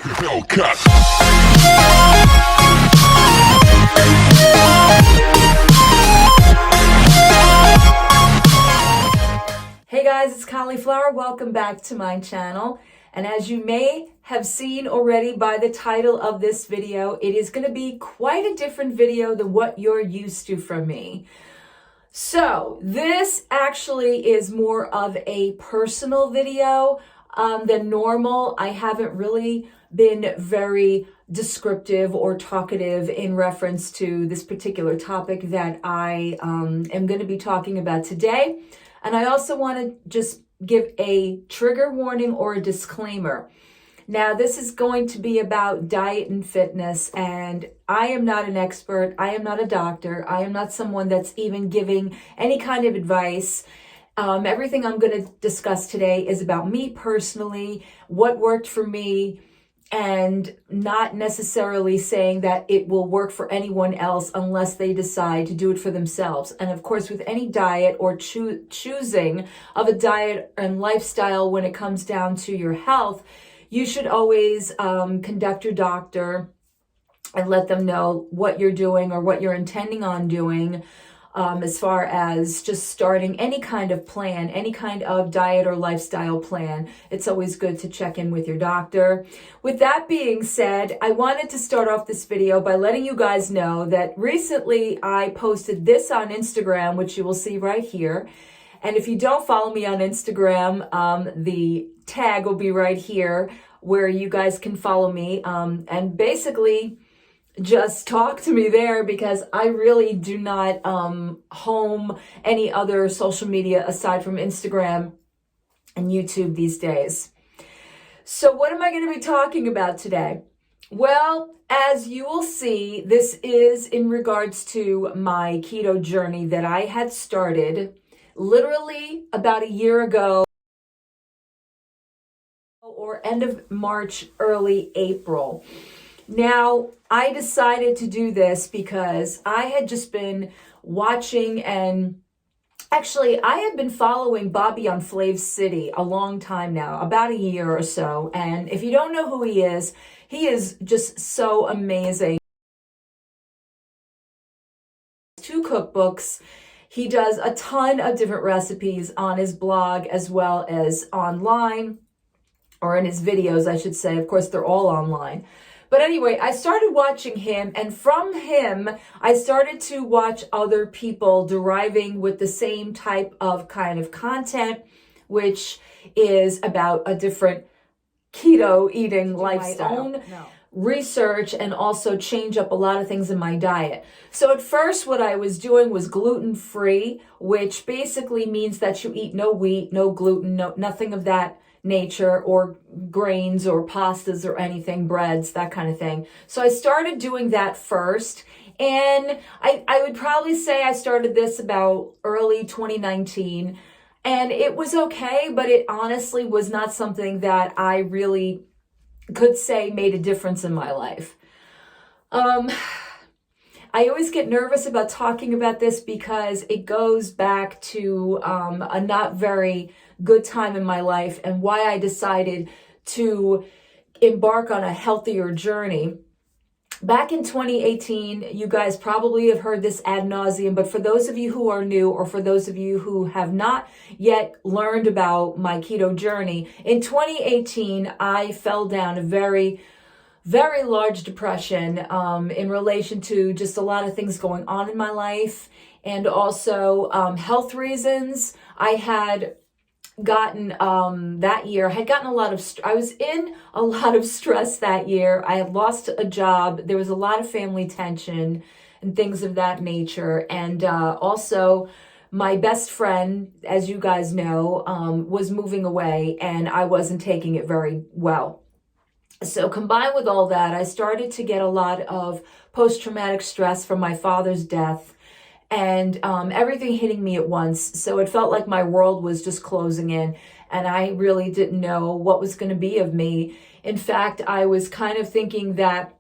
Hellcat. Hey guys, it's Cauliflower. Welcome back to my channel. And as you may have seen already by the title of this video, it is going to be quite a different video than what you're used to from me. So this actually is more of a personal video than normal. I haven't really been very descriptive or talkative in reference to this particular topic that I am going to be talking about today. And I also want to just give a trigger warning or a disclaimer. Now, this is going to be about diet and fitness, and I am not an expert. I am not a doctor. I am not someone that's even giving any kind of advice. Everything I'm going to discuss today is about me personally, what worked for me, and not necessarily saying that it will work for anyone else unless they decide to do it for themselves. And of course, with any diet or choosing of a diet and lifestyle when it comes down to your health, you should always conduct your doctor and let them know what you're doing or what you're intending on doing as far as just starting any kind of plan, any kind of diet or lifestyle plan. It's always good to check in with your doctor. With that being said, I wanted to start off this video by letting you guys know that recently I posted this on Instagram, which you will see right here. And if you don't follow me on Instagram, the tag will be right here where you guys can follow me. And basically, just talk to me there because I really do not home any other social media aside from Instagram and YouTube these days. So what am I going to be talking about today? Well, as you will see, this is in regards to my keto journey that I had started literally about a year ago, or end of March, early April. Now, I decided to do this because I had just been watching, and actually I had been following Bobby on Flav City a long time now, about a year or so. And if you don't know who he is just so amazing. 2 cookbooks. He does a ton of different recipes on his blog as well as online, or in his videos, I should say. Of course, they're all online. But anyway, I started watching him, and from him, I started to watch other people deriving with the same type of kind of content, which is about a different keto eating lifestyle. Research and also change up a lot of things in my diet. So at first what I was doing was gluten-free, which basically means that you eat no wheat, no gluten, nothing of that nature, or grains or pastas or anything, breads, that kind of thing. So I started doing that first, and I would probably say I started this about early 2019, and it was okay, but it honestly was not something that I really could say made a difference in my life. I always get nervous about talking about this because it goes back to a not very good time in my life and why I decided to embark on a healthier journey. Back in 2018, you guys probably have heard this ad nauseum, but for those of you who are new, or for those of you who have not yet learned about my keto journey, in 2018, I fell down a very large depression in relation to just a lot of things going on in my life, and also health reasons. I had gotten that year, I had gotten I was in a lot of stress that year. I had lost a job. There was a lot of family tension and things of that nature. And also my best friend, as you guys know, was moving away, and I wasn't taking it very well. So combined with all that, I started to get a lot of post-traumatic stress from my father's death, and everything hitting me at once. So it felt like my world was just closing in, and I really didn't know what was going to be of me. In fact, I was kind of thinking that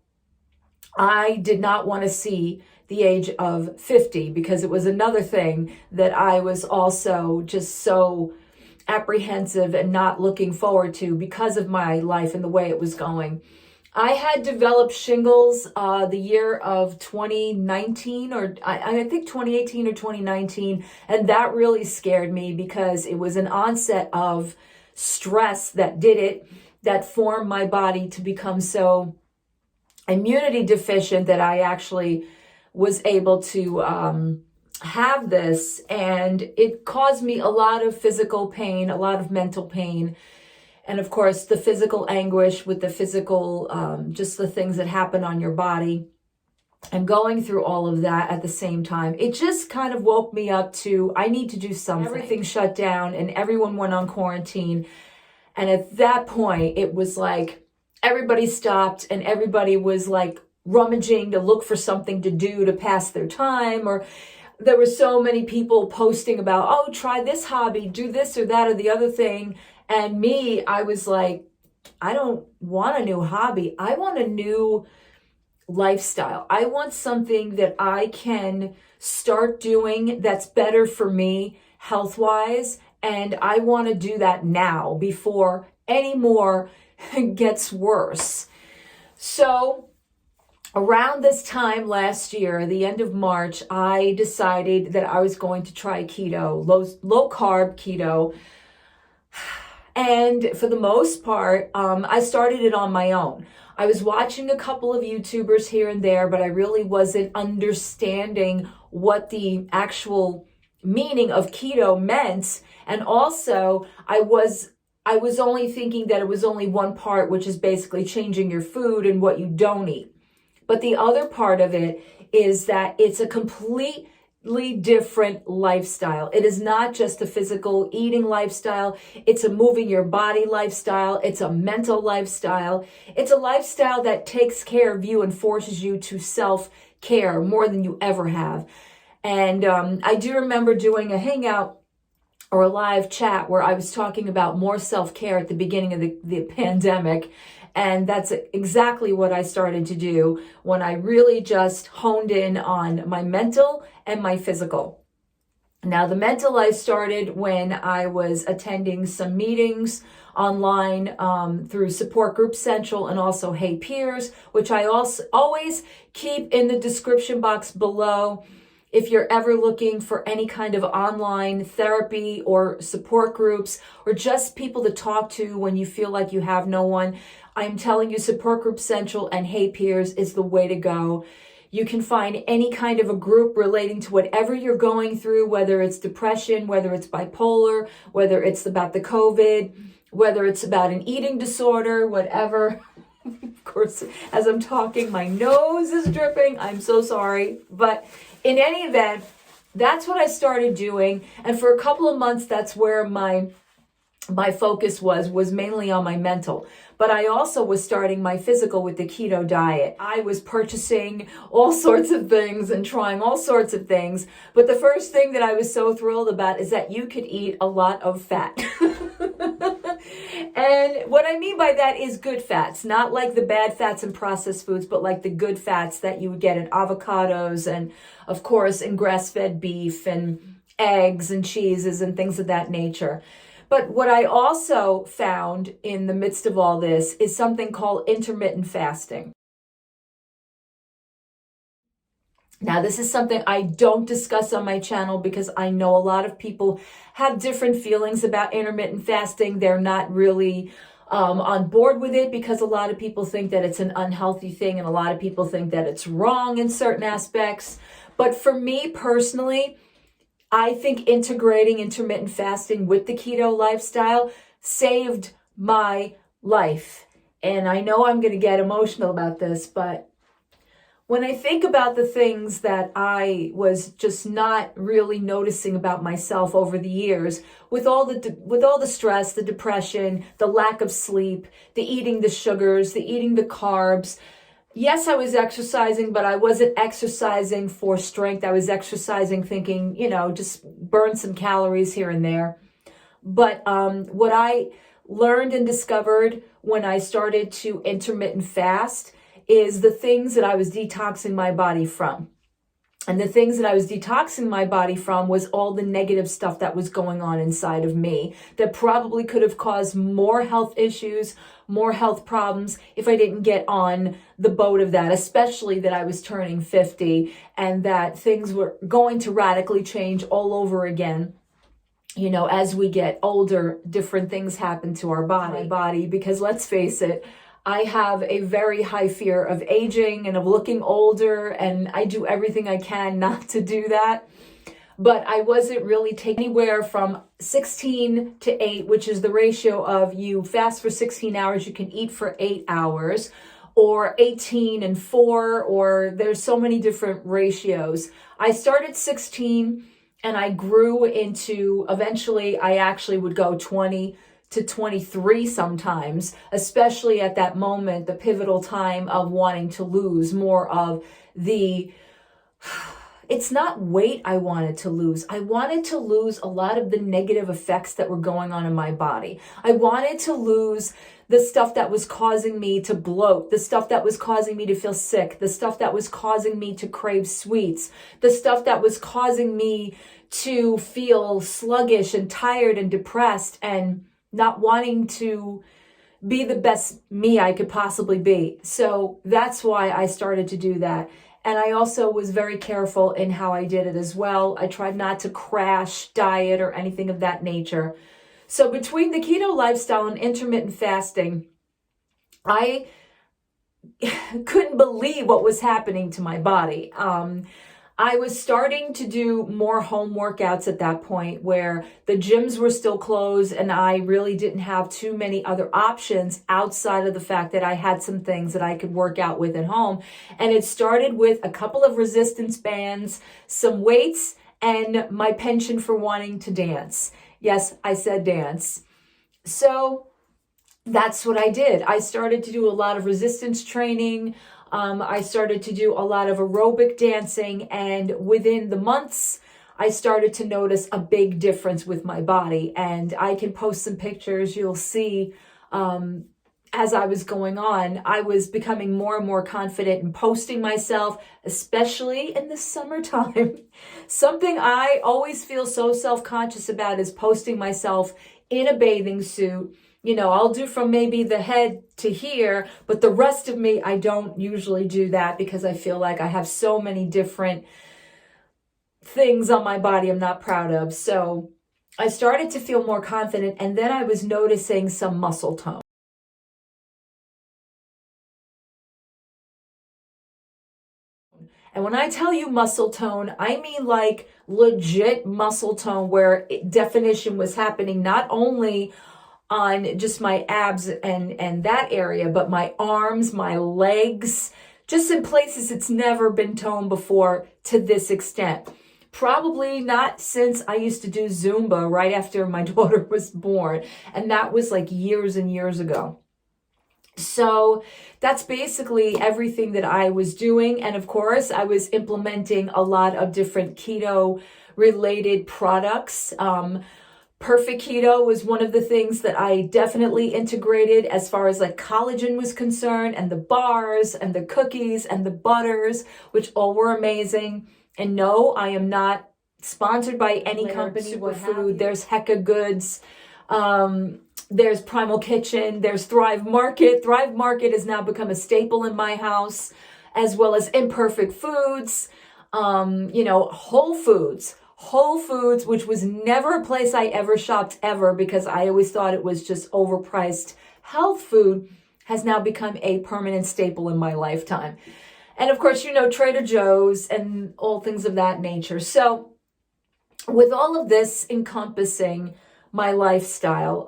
I did not want to see the age of 50, because it was another thing that I was also just so apprehensive and not looking forward to because of my life and the way it was going. I had developed shingles the year of 2019, or I think 2018 or 2019, and that really scared me because it was an onset of stress that did it, that formed my body to become so immunity deficient that I actually was able to have this, and it caused me a lot of physical pain, a lot of mental pain. And of course, the physical anguish with the physical, just the things that happen on your body, and going through all of that at the same time, it just kind of woke me up to, I need to do something. Everything shut down and everyone went on quarantine. And at that point, it was like everybody stopped and everybody was like rummaging to look for something to do to pass their time. Or there were so many people posting about, oh, try this hobby, do this or that or the other thing. And me, I was like, I don't want a new hobby. I want a new lifestyle. I want something that I can start doing that's better for me health-wise. And I want to do that now before any more gets worse. So around this time last year, the end of March, I decided that I was going to try keto, low carb keto. And for the most part, I started it on my own. I was watching a couple of YouTubers here and there, but I really wasn't understanding what the actual meaning of keto meant. And also, I was only thinking that it was only one part, which is basically changing your food and what you don't eat. But the other part of it is that it's a completely different lifestyle. It is not just a physical eating lifestyle. It's a moving your body lifestyle. It's a mental lifestyle. It's a lifestyle that takes care of you and forces you to self-care more than you ever have. And I do remember doing a hangout or a live chat where I was talking about more self-care at the beginning of the pandemic. And that's exactly what I started to do when I really just honed in on my mental and my physical. Now, the mental life started when I was attending some meetings online through Support Group Central and also Hey Peers, which I also always keep in the description box below. If you're ever looking for any kind of online therapy or support groups or just people to talk to when you feel like you have no one, I'm telling you, Support Group Central and Hey Peers is the way to go. You can find any kind of a group relating to whatever you're going through, whether it's depression, whether it's bipolar, whether it's about the COVID, whether it's about an eating disorder, whatever. Of course, as I'm talking, my nose is dripping. I'm so sorry. But in any event, that's what I started doing. And for a couple of months, that's where my focus was mainly on my mental. But I also was starting my physical with the keto diet. I was purchasing all sorts of things and trying all sorts of things. But the first thing that I was so thrilled about is that you could eat a lot of fat. And what I mean by that is good fats, not like the bad fats in processed foods, but like the good fats that you would get in avocados and, of course, in grass-fed beef and eggs and cheeses and things of that nature. But what I also found in the midst of all this is something called intermittent fasting. Now, this is something I don't discuss on my channel because I know a lot of people have different feelings about intermittent fasting. They're not really on board with it because a lot of people think that it's an unhealthy thing and a lot of people think that it's wrong in certain aspects. But for me personally, I think integrating intermittent fasting with the keto lifestyle saved my life. And I know I'm going to get emotional about this, but when I think about the things that I was just not really noticing about myself over the years, with all the stress, the depression, the lack of sleep, the eating the sugars, the eating the carbs. Yes, I was exercising, but I wasn't exercising for strength. I was exercising thinking, just burn some calories here and there. But what I learned and discovered when I started to intermittent fast is the things that I was detoxing my body from. And the things that I was detoxing my body from was all the negative stuff that was going on inside of me that probably could have caused more health issues, more health problems if I didn't get on the boat of that, especially that I was turning 50 and that things were going to radically change all over again. You know, as we get older, different things happen to our body, because let's face it, I have a very high fear of aging and of looking older, and I do everything I can not to do that. But I wasn't really taking anywhere from 16 to 8, which is the ratio of you fast for 16 hours, you can eat for 8 hours, or 18 and 4, or there's so many different ratios. I started 16 and I grew into, eventually I actually would go 20 to 23 sometimes, especially at that moment, the pivotal time of wanting to lose more of the, it's not weight I wanted to lose. I wanted to lose a lot of the negative effects that were going on in my body. I wanted to lose the stuff that was causing me to bloat, the stuff that was causing me to feel sick, the stuff that was causing me to crave sweets, the stuff that was causing me to feel sluggish and tired and depressed and not wanting to be the best me I could possibly be. So that's why I started to do that. And I also was very careful in how I did it as well. I tried not to crash diet or anything of that nature. So between the keto lifestyle and intermittent fasting, I couldn't believe what was happening to my body. I was starting to do more home workouts at that point where the gyms were still closed and I really didn't have too many other options outside of the fact that I had some things that I could work out with at home. And it started with a couple of resistance bands, some weights, and my penchant for wanting to dance. Yes, I said dance. So that's what I did. I started to do a lot of resistance training. I started to do a lot of aerobic dancing, and within the months, I started to notice a big difference with my body. And I can post some pictures. You'll see as I was going on, I was becoming more and more confident in posting myself, especially in the summertime. Something I always feel so self-conscious about is posting myself in a bathing suit. You know, I'll do from maybe the head to here, but the rest of me, I don't usually do that because I feel like I have so many different things on my body I'm not proud of. So I started to feel more confident, and then I was noticing some muscle tone. And when I tell you muscle tone, I mean like legit muscle tone where definition was happening not only on just my abs and that area, but my arms, my legs, just in places it's never been toned before to this extent. Probably not since I used to do Zumba right after my daughter was born. And that was like years and years ago. So that's basically everything that I was doing. And of course, I was implementing a lot of different keto related products. Perfect Keto was one of the things that I definitely integrated as far as like collagen was concerned, and the bars and the cookies and the butters, which all were amazing. And no, I am not sponsored by any company. Superfood. There's Hecka Goods. There's Primal Kitchen. There's Thrive Market. Thrive Market has now become a staple in my house, as well as Imperfect Foods. Whole Foods. Whole Foods, which was never a place I ever shopped ever because I always thought it was just overpriced health food, has now become a permanent staple in my lifetime. And of course, Trader Joe's and all things of that nature. So with all of this encompassing my lifestyle,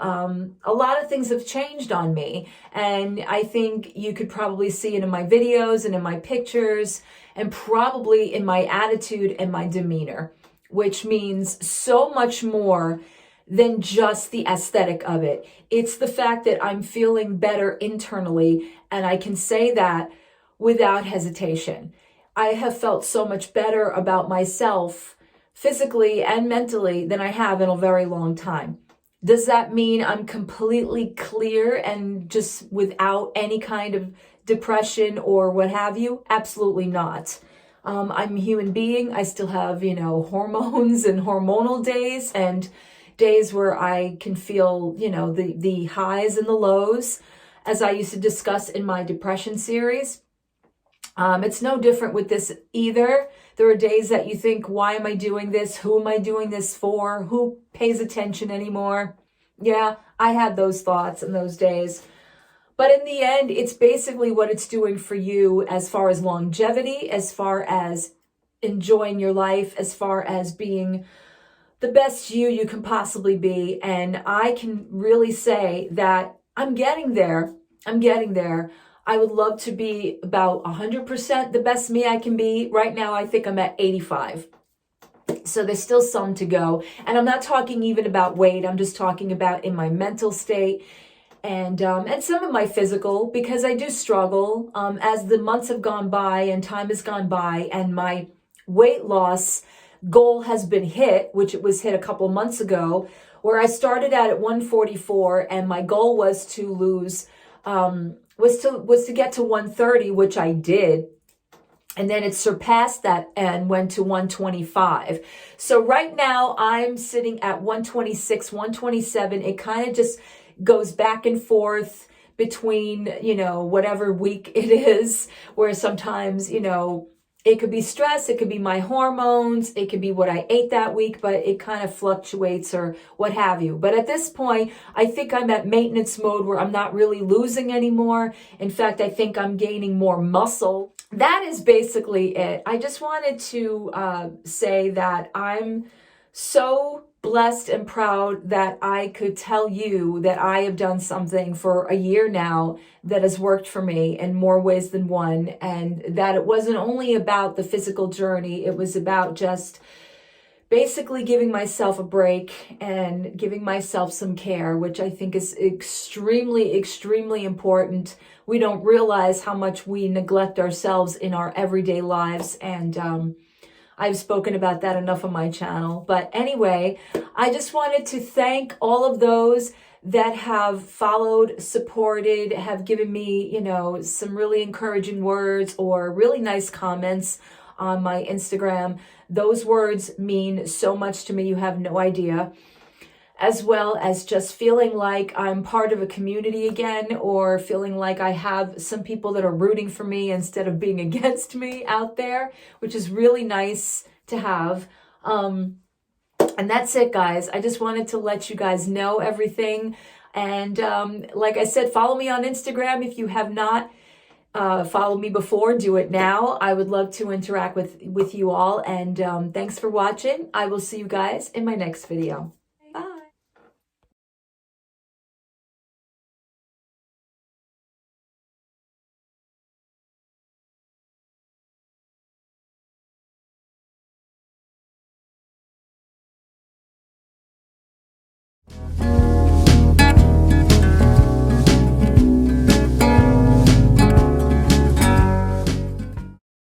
a lot of things have changed on me. And I think you could probably see it in my videos and in my pictures, and probably in my attitude and my demeanor, which means so much more than just the aesthetic of it. It's the fact that I'm feeling better internally, and I can say that without hesitation. I have felt so much better about myself physically and mentally than I have in a very long time. Does that mean I'm completely clear and just without any kind of depression or what have you? Absolutely not. I'm a human being. I still have, hormones and hormonal days, and days where I can feel, the highs and the lows. as I used to discuss in my depression series. It's no different with this either. There are days that you think, why am I doing this? Who am I doing this for? Who pays attention anymore? Yeah, I had those thoughts in those days. But in the end, it's basically what it's doing for you as far as longevity, as far as enjoying your life, as far as being the best you can possibly be. And I can really say that I'm getting there. I'm getting there. I would love to be about 100% the best me I can be. Right now, I think I'm at 85. So there's still some to go. And I'm not talking even about weight. I'm just talking about in my mental state and some of my physical, because I do struggle as the months have gone by and time has gone by and my weight loss goal has been hit, which it was hit a couple months ago, where I started out at 144 and my goal was to lose, was to get to 130, which I did. And then it surpassed that and went to 125. So right now I'm sitting at 126, 127. It kind of just goes back and forth between, whatever week it is, where sometimes, it could be stress, it could be my hormones, it could be what I ate that week, but it kind of fluctuates or what have you. But at this point, I think I'm at maintenance mode where I'm not really losing anymore. In fact, I think I'm gaining more muscle. That is basically it. I just wanted to say that I'm so blessed and proud that I could tell you that I have done something for a year now that has worked for me in more ways than one, and that it wasn't only about the physical journey, it was about just basically giving myself a break and giving myself some care, which I think is extremely, extremely important. We don't realize how much we neglect ourselves in our everyday lives, and I've spoken about that enough on my channel. But anyway, I just wanted to thank all of those that have followed, supported, have given me, some really encouraging words or really nice comments on my Instagram. Those words mean so much to me, you have no idea. As well as just feeling like I'm part of a community again, or feeling like I have some people that are rooting for me instead of being against me out there, which is really nice to have. And that's it, guys. I just wanted to let you guys know everything. And like I said, follow me on Instagram if you have not followed me before. Do it now. I would love to interact with you all. And thanks for watching. I will see you guys in my next video.